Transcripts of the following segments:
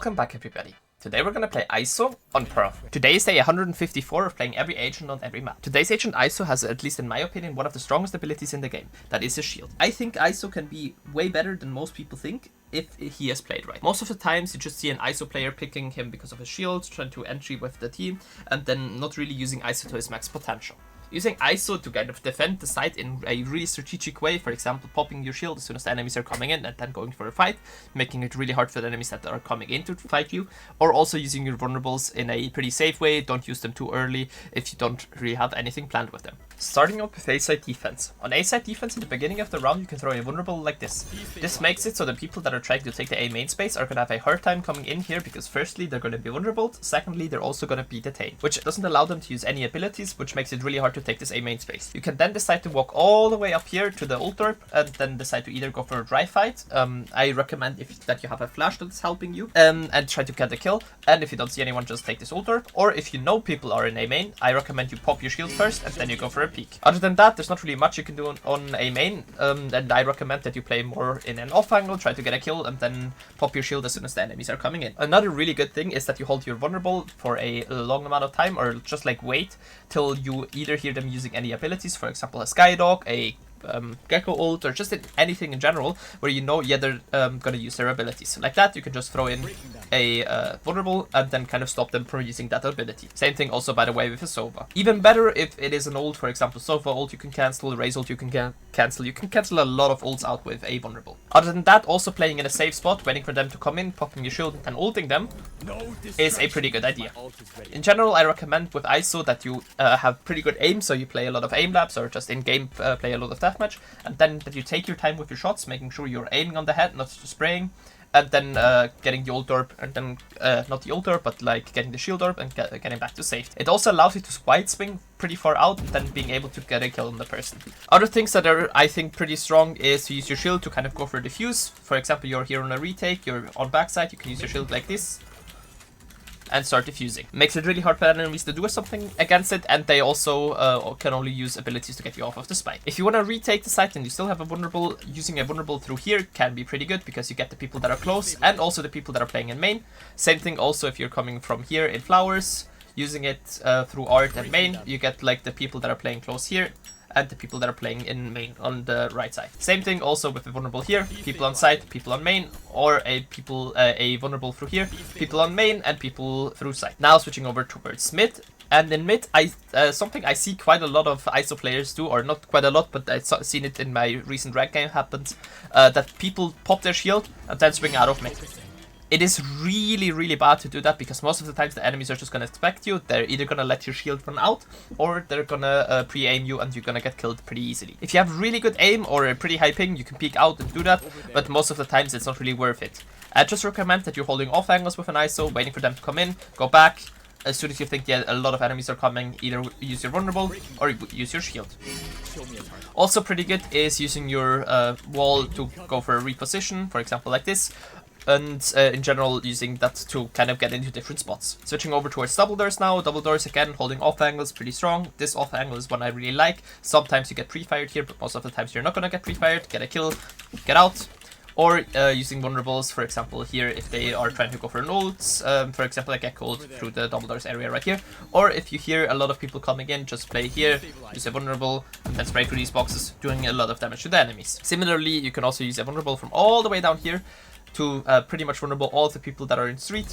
Welcome back everybody. Today we're gonna play ISO on Pro. Today is day 154 of playing every agent on every map. Today's agent ISO has, at least in my opinion, one of the strongest abilities in the game. That is his shield. I think ISO can be way better than most people think if he has played right. Most of the times you just see an ISO player picking him because of his shield, trying to entry with the team, and then not really using ISO to his max potential. Using ISO to kind of defend the site in a really strategic way, for example, popping your shield as soon as the enemies are coming in and then going for a fight, making it really hard for the enemies that are coming in to fight you, or also using your vulnerables in a pretty safe way. Don't use them too early if you don't really have anything planned with them. Starting up with A-side defense. On A-side defense, in the beginning of the round, you can throw a vulnerable like this. This makes it so the people that are trying to take the A main space are going to have a hard time coming in here because firstly, they're going to be vulnerable, secondly, they're also going to be detained, which doesn't allow them to use any abilities, which makes it really hard to take this A main space. You can then decide to walk all the way up here to the ult torp and then decide to either go for a dry fight. I recommend that you have a flash that's helping you and try to get the kill. And if you don't see anyone, just take this ult torp. Or if you know people are in A main, I recommend you pop your shield first and then you go for a peek. Other than that, there's not really much you can do on A main. And I recommend that you play more in an off angle, try to get a kill and then pop your shield as soon as the enemies are coming in. Another really good thing is that you hold your vulnerable for a long amount of time, or just like wait till you either hear them using any abilities, for example a Skydog, a Gecko ult, or just anything in general where you know, yeah, they're gonna use their abilities. Like that, you can just throw in a vulnerable and then kind of stop them from using that ability. Same thing also, by the way, with a Sova. Even better if it is an ult, for example Sova ult you can cancel, Raze ult you can cancel. You can cancel a lot of ults out with a vulnerable. Other than that, also playing in a safe spot, waiting for them to come in, popping your shield and ulting them is a pretty good idea. In general, I recommend with ISO that you have pretty good aim, so you play a lot of aim labs or just in-game play a lot of deathmatch, and then that you take your time with your shots, making sure you're aiming on the head, not just spraying, and then getting the ult orb, and then not the ult orb, but like getting the shield orb and getting back to safety. It also allows you to wide swing pretty far out, and then being able to get a kill on the person. Other things that are, I think, pretty strong is to use your shield to kind of go for a defuse. For example, you're here on a retake, you're on backside, you can use your shield like this and start diffusing. Makes it really hard for enemies to do something against it, and they also can only use abilities to get you off of the spike. If you want to retake the site and you still have a vulnerable, using a vulnerable through here can be pretty good because you get the people that are close and also the people that are playing in main. Same thing also if you're coming from here in flowers, using it through art and main, you get like the people that are playing close here and the people that are playing in main on the right side. Same thing also with the vulnerable here, people on site, people on main, or a vulnerable through here, people on main and people through site. Now switching over towards mid. And in mid, something I see quite a lot of ISO players do, or not quite a lot, but I've seen it in my recent rank game happens, that people pop their shield and then swing out of mid. It is really, really bad to do that because most of the times the enemies are just going to expect you. They're either going to let your shield run out or they're going to pre-aim you and you're going to get killed pretty easily. If you have really good aim or a pretty high ping, you can peek out and do that, but most of the times it's not really worth it. I just recommend that you're holding off angles with an ISO, waiting for them to come in, go back. As soon as you think a lot of enemies are coming, either use your vulnerable or use your shield. Also pretty good is using your wall to go for a reposition, for example like this. And in general using that to kind of get into different spots. Switching over towards double doors now. Double doors again, holding off angles pretty strong. This off angle is one I really like. Sometimes you get pre-fired here, but most of the times you're not gonna get pre-fired. Get a kill, get out. Or using vulnerables, for example here if they are trying to go for an ult, for example like Gecko ult through the double doors area right here. Or if you hear a lot of people coming in, just play here, use a vulnerable, and then spray through these boxes, doing a lot of damage to the enemies. Similarly, you can also use a vulnerable from all the way down here to pretty much vulnerable all of the people that are in street,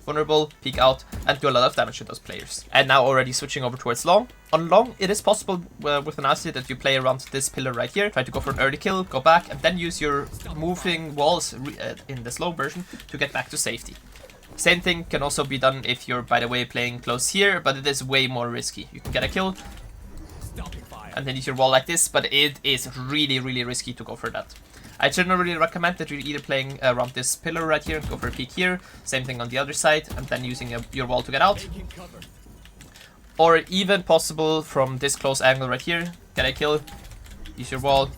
vulnerable, peek out, and do a lot of damage to those players. And now already switching over towards long. On long, it is possible with an asset that you play around this pillar right here, try to go for an early kill, go back, and then use your moving walls in the slow version to get back to safety. Same thing can also be done if you're, by the way, playing close here, but it is way more risky. You can get a kill and then use your wall like this, but it is really, really risky to go for that. I generally recommend that you're either playing around this pillar right here, go for a peek here, same thing on the other side, and then using your wall to get out. Or even possible from this close angle right here, get a kill, use your wall,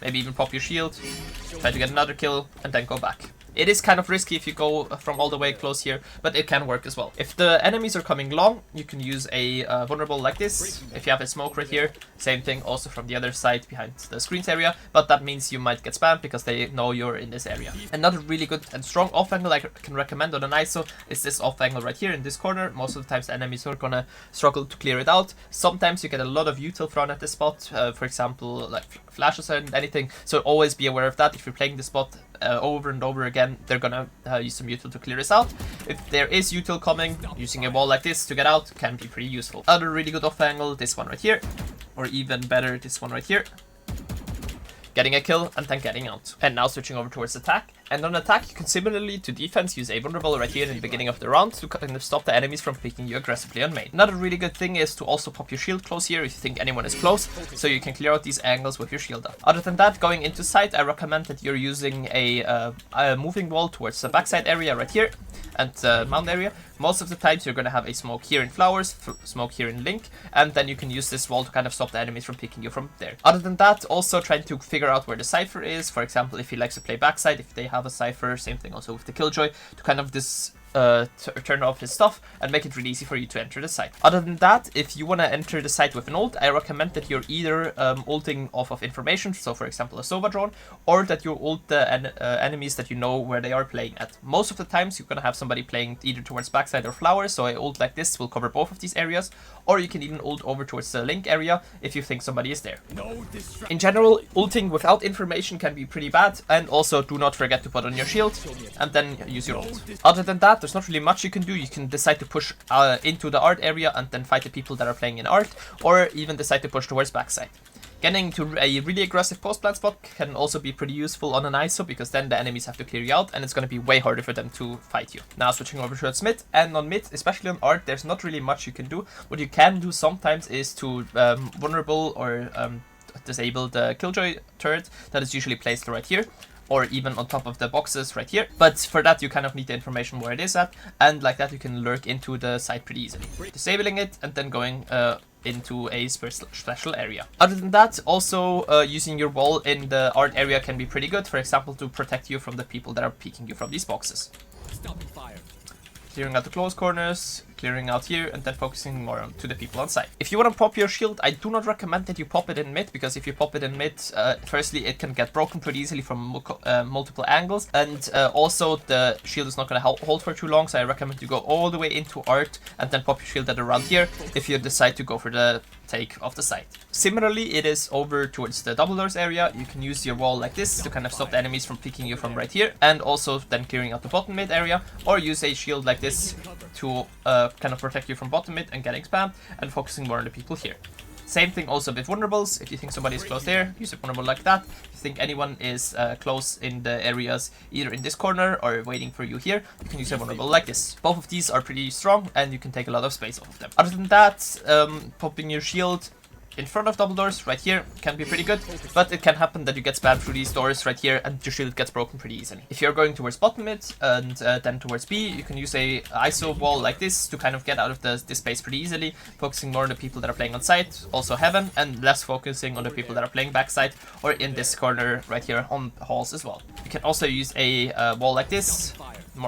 maybe even pop your shield, try to get another kill, and then go back. It is kind of risky if you go from all the way close here, but it can work as well. If the enemies are coming long, you can use a vulnerable like this. If you have a smoke right here, same thing also from the other side behind the screens area, but that means you might get spammed because they know you're in this area. Another really good and strong off angle I can recommend on an ISO is this off angle right here in this corner. Most of the times the enemies are gonna struggle to clear it out. Sometimes you get a lot of util thrown at this spot, for example like flashes and anything, so always be aware of that. If you're playing the spot over and over again, they're gonna use some util to clear this out. If there is util coming, using a wall like this to get out can be pretty useful. Other really good off angle, this one right here, or even better, this one right here. Getting a kill and then getting out. And now switching over towards attack. And on attack, you can similarly to defense use a vulnerable right here in the beginning of the round to kind of stop the enemies from picking you aggressively on main. Another really good thing is to also pop your shield close here if you think anyone is close, so you can clear out these angles with your shield up. Other than that, going into sight, I recommend that you're using a moving wall towards the backside area right here and the mound area. Most of the times you're going to have a smoke here in flowers, smoke here in link, and then you can use this wall to kind of stop the enemies from picking you from there. Other than that, also trying to figure out where the cipher is. For example, if he likes to play backside, if they have a cipher, same thing also with the killjoy, to kind of turn off his stuff and make it really easy for you to enter the site. Other than that, if you want to enter the site with an ult, I recommend that you're either ulting off of information, so for example a Sova drone, or that you ult the enemies that you know where they are playing at. Most of the times you're going to have somebody playing either towards backside or flowers, so a ult like this will cover both of these areas, or you can even ult over towards the link area if you think somebody is there. In general, ulting without information can be pretty bad, and also do not forget to put on your shield and then use your ult. Other than that, there's not really much you can do. You can decide to push into the art area and then fight the people that are playing in art, or even decide to push towards backside. Getting to a really aggressive post plant spot can also be pretty useful on an ISO, because then the enemies have to clear you out and it's going to be way harder for them to fight you. Now switching over towards mid, and on mid, especially on art, there's not really much you can do. What you can do sometimes is to vulnerable or disable the killjoy turret that is usually placed right here, or even on top of the boxes right here. But for that you kind of need the information where it is at, and like that you can lurk into the site pretty easily. Disabling it and then going into a special area. Other than that, also using your wall in the art area can be pretty good, for example to protect you from the people that are peeking you from these boxes. Clearing out the close corners, clearing out here, and then focusing more on to the people on site. If you want to pop your shield, I do not recommend that you pop it in mid, because if you pop it in mid, firstly it can get broken pretty easily from multiple angles, and also the shield is not going to hold for too long, so I recommend you go all the way into art and then pop your shield at around here if you decide to go for the take of the site. Similarly, it is over towards the double doors area. You can use your wall like this to kind of stop the enemies from picking you from right here, and also then clearing out the bottom mid area, or use a shield like this to kind of protect you from bottom mid and getting spammed, and focusing more on the people here. Same thing also with vulnerables. If you think somebody is close there, use a vulnerable like that. If you think anyone is close in the areas, either in this corner or waiting for you here, you can use a vulnerable like this. Both of these are pretty strong and you can take a lot of space off of them. Other than that, popping your shield in front of double doors right here can be pretty good, but it can happen that you get spammed through these doors right here and your shield gets broken pretty easily. If you're going towards bottom mid and then towards B, you can use a ISO wall like this to kind of get out of this space pretty easily, focusing more on the people that are playing on site, also heaven, and less focusing on the people that are playing backside or in this corner right here on halls as well. You can also use a wall like this,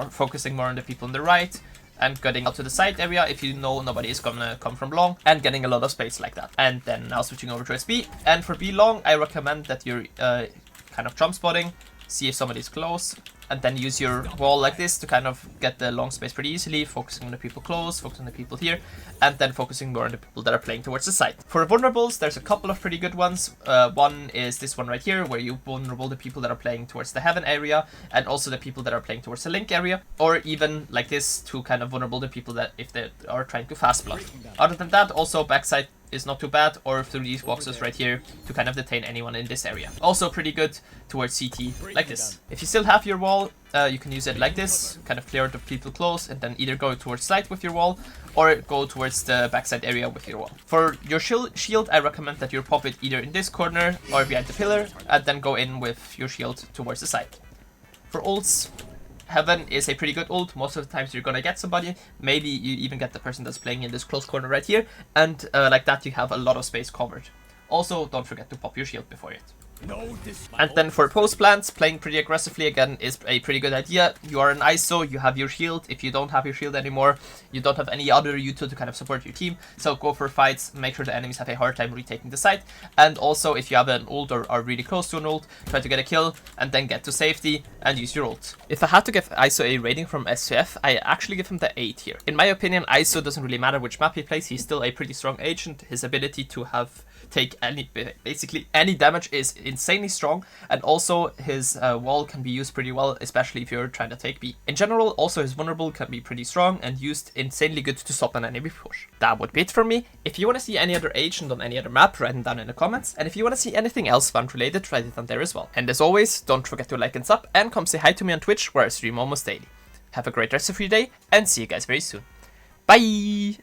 focusing more on the people on the right, and getting out to the side area if you know nobody is gonna come from long, and getting a lot of space like that. And then now switching over to B, and for B long, I recommend that you're kind of jump spotting, see if somebody's close, and then use your wall like this to kind of get the long space pretty easily, focusing on the people close, focusing on the people here, and then focusing more on the people that are playing towards the side. For vulnerables, there's a couple of pretty good ones. One is this one right here, where you vulnerable the people that are playing towards the heaven area, and also the people that are playing towards the link area, or even like this to kind of vulnerable the people that if they are trying to fast blood. Other than that, also backside is not too bad, or through these boxes right here to kind of detain anyone in this area. Also pretty good towards CT like this. If you still have your wall, you can use it like this, kind of clear out the people close, and then either go towards side with your wall or go towards the backside area with your wall. For your shield, I recommend that you pop it either in this corner or behind the pillar, and then go in with your shield towards the side. For ults, Heaven is a pretty good ult. Most of the times you're gonna get somebody. Maybe you even get the person that's playing in this close corner right here, and like that you have a lot of space covered. Also, don't forget to pop your shield before it. And then for post plants, playing pretty aggressively again is a pretty good idea. You are an ISO, you have your shield. If you don't have your shield anymore, you don't have any other util to kind of support your team. So go for fights, make sure the enemies have a hard time retaking the site. And also if you have an ult or are really close to an ult, try to get a kill and then get to safety and use your ult. If I had to give ISO a rating from SCF, I actually give him the 8 here. In my opinion, ISO doesn't really matter which map he plays, he's still a pretty strong agent. His ability to take basically any damage is insanely strong, and also his wall can be used pretty well, especially if you're trying to take B. In general, also his vulnerable can be pretty strong and used insanely good to stop an enemy push. That would be it from me. If you want to see any other agent on any other map, write them down in the comments, and if you want to see anything else fun related, write it down there as well. And as always, don't forget to like and sub, and come say hi to me on Twitch, where I stream almost daily. Have a great rest of your day, and see you guys very soon. Bye!